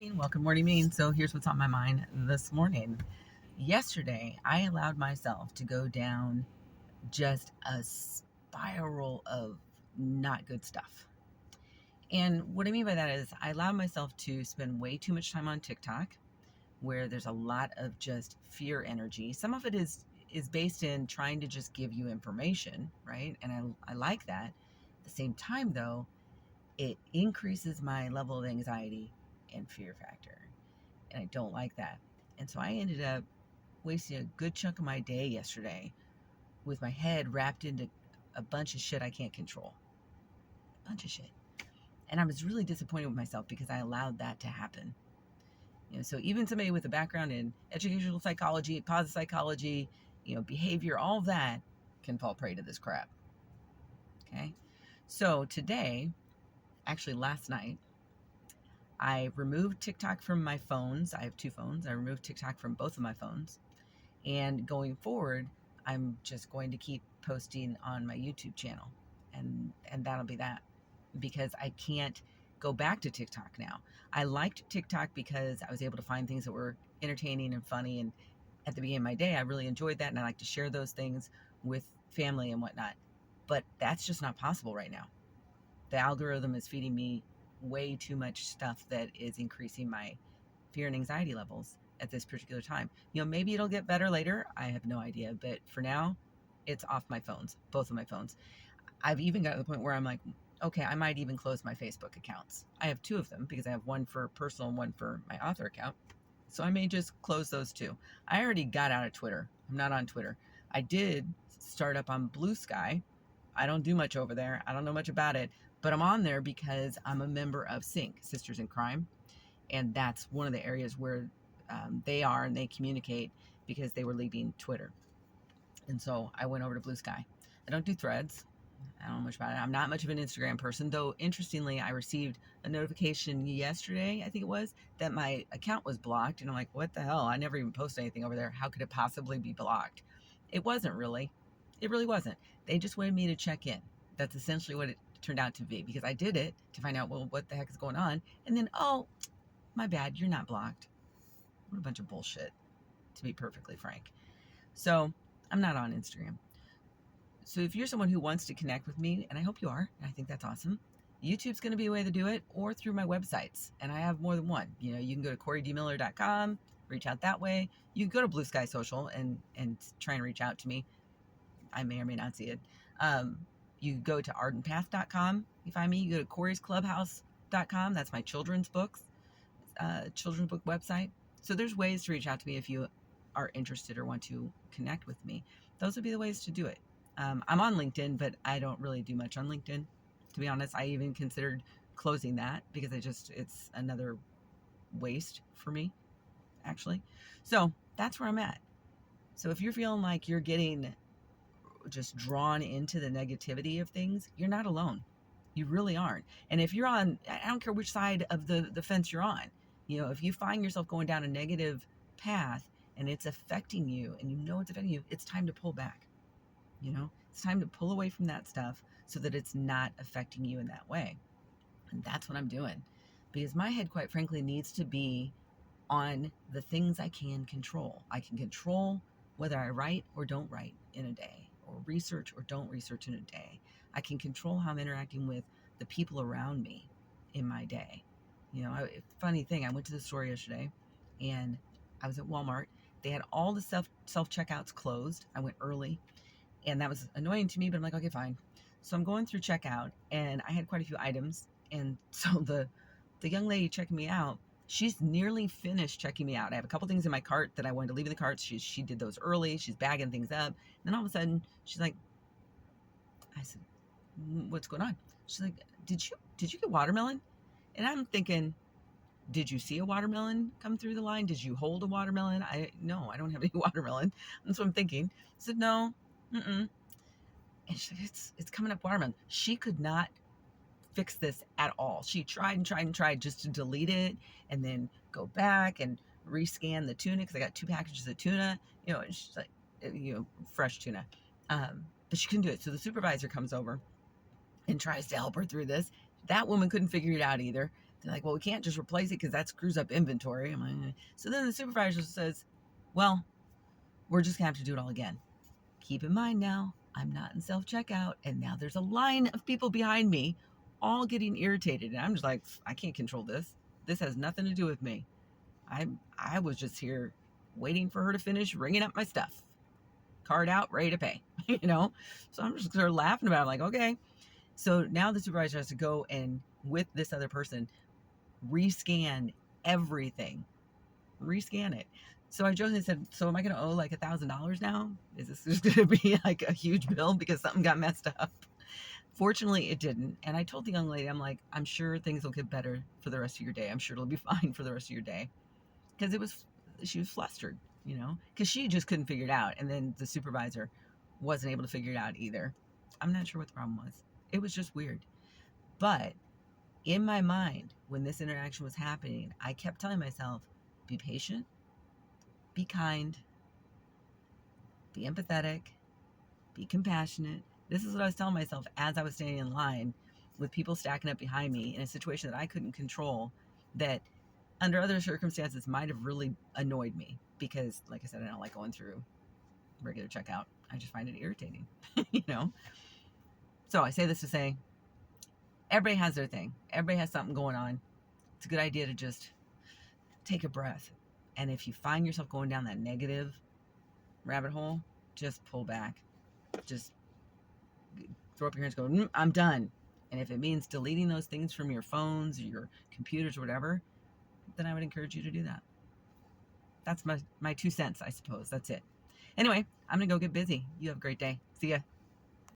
Welcome, Morning Mean. So here's what's on my mind this morning. Yesterday, I allowed myself to go down just a spiral of not good stuff. And what I mean by that is I allowed myself to spend way too much time on TikTok, where there's a lot of just fear energy. Some of it is based in trying to just give you information, right? And I like that. At the same time, though, it increases my level of anxiety and fear factor, and I don't like that. And so I ended up wasting a good chunk of my day yesterday with my head wrapped into a bunch of shit I can't control. A bunch of shit. And I was really disappointed with myself because I allowed that to happen. So even somebody with a background in educational psychology, positive psychology, behavior, all of that can fall prey to this crap. Okay. So today, actually last night, I removed TikTok from my phones. I have two phones. I removed TikTok from both of my phones. And going forward, I'm just going to keep posting on my YouTube channel. And that'll be that, because I can't go back to TikTok now. I liked TikTok because I was able to find things that were entertaining and funny. And at the beginning of my day, I really enjoyed that. And I like to share those things with family and whatnot. But that's just not possible right now. The algorithm is feeding me way too much stuff that is increasing my fear and anxiety levels at this particular time. Maybe it'll get better later. I have no idea. But for now, it's off my phones, both of my phones. I've even got to the point where I'm like, okay, I might even close my Facebook accounts. I have two of them because I have one for personal and one for my author account. So I may just close those two. I already got out of Twitter. I'm not on Twitter. I did start up on Blue Sky. I don't do much over there. I don't know much about it, but I'm on there because I'm a member of SYNC, Sisters in Crime. And that's one of the areas where they are, and they communicate, because they were leaving Twitter. And so I went over to Blue Sky. I don't do Threads. I don't know much about it. I'm not much of an Instagram person, though. Interestingly, I received a notification yesterday, I think it was, that my account was blocked. And I'm like, what the hell? I never even posted anything over there. How could it possibly be blocked? It wasn't really. It really wasn't. They just wanted me to check in. That's essentially what it turned out to be, because I did it to find out, well, what the heck is going on? And then, oh, my bad, you're not blocked. What a bunch of bullshit, to be perfectly frank. So I'm not on Instagram. So if you're someone who wants to connect with me, and I hope you are, and I think that's awesome, YouTube's going to be a way to do it, or through my websites. And I have more than one. You can go to KoriDMiller.com, reach out that way. You can go to Blue Sky Social and try and reach out to me. I may or may not see it. You go to ardenpath.com. You find me. You go to Kori'sClubhouse.com. That's my children's book website. So there's ways to reach out to me if you are interested or want to connect with me. Those would be the ways to do it. I'm on LinkedIn, but I don't really do much on LinkedIn. To be honest, I even considered closing that because it's another waste for me, actually. So that's where I'm at. So if you're feeling like you're getting just drawn into the negativity of things, you're not alone. You really aren't. And if you're on, I don't care which side of the fence you're on, if you find yourself going down a negative path and it's affecting you, and it's affecting you, it's time to pull back. It's time to pull away from that stuff so that it's not affecting you in that way. And that's what I'm doing, because my head, quite frankly, needs to be on the things I can control. I can control whether I write or don't write in a day, or research or don't research in a day. I can control how I'm interacting with the people around me in my day. Funny thing, I went to the store yesterday and I was at Walmart. They had all the self-checkouts closed. I went early, and that was annoying to me, but I'm like, okay, fine. So I'm going through checkout, and I had quite a few items. And so the young lady checking me out, she's nearly finished checking me out. I have a couple things in my cart that I wanted to leave in the cart. She did those early. She's bagging things up. And then all of a sudden, she's like, I said, what's going on? She's like, did you get watermelon? And I'm thinking, did you see a watermelon come through the line? Did you hold a watermelon? No, I don't have any watermelon. That's what I'm thinking. I said, no. And she's like, it's coming up watermelon. She could not fix this at all. She tried and tried and tried just to delete it and then go back and rescan the tuna, because I got 2 packages of tuna, and she's like, fresh tuna. But she couldn't do it. So the supervisor comes over and tries to help her through this. That woman couldn't figure it out either. They're like, well, we can't just replace it because that screws up inventory. I'm like, so then the supervisor says, well, we're just gonna have to do it all again. Keep in mind now, I'm not in self checkout, and now there's a line of people behind me, all getting irritated, and I'm just like, I can't control this. This has nothing to do with me. I was just here waiting for her to finish ringing up my stuff. Card out, ready to pay. So I'm just sort of laughing about it. I'm like, okay. So now the supervisor has to go and with this other person rescan everything, rescan it. So I jokingly said, so am I going to owe like $1,000 now? Is this just going to be like a huge bill because something got messed up? Fortunately, it didn't. And I told the young lady, I'm like, I'm sure things will get better for the rest of your day. I'm sure it'll be fine for the rest of your day. Because she was flustered, because she just couldn't figure it out. And then the supervisor wasn't able to figure it out either. I'm not sure what the problem was. It was just weird. But in my mind, when this interaction was happening, I kept telling myself, be patient, be kind, be empathetic, be compassionate. This is what I was telling myself as I was standing in line with people stacking up behind me in a situation that I couldn't control, that under other circumstances might have really annoyed me because, like I said, I don't like going through regular checkout. I just find it irritating, So I say this to say, everybody has their thing. Everybody has something going on. It's a good idea to just take a breath. And if you find yourself going down that negative rabbit hole, just pull back. Just throw up your hands and go, I'm done. And if it means deleting those things from your phones or your computers or whatever, then I would encourage you to do that. That's my 2 cents, I suppose. That's it. Anyway, I'm going to go get busy. You have a great day. See ya.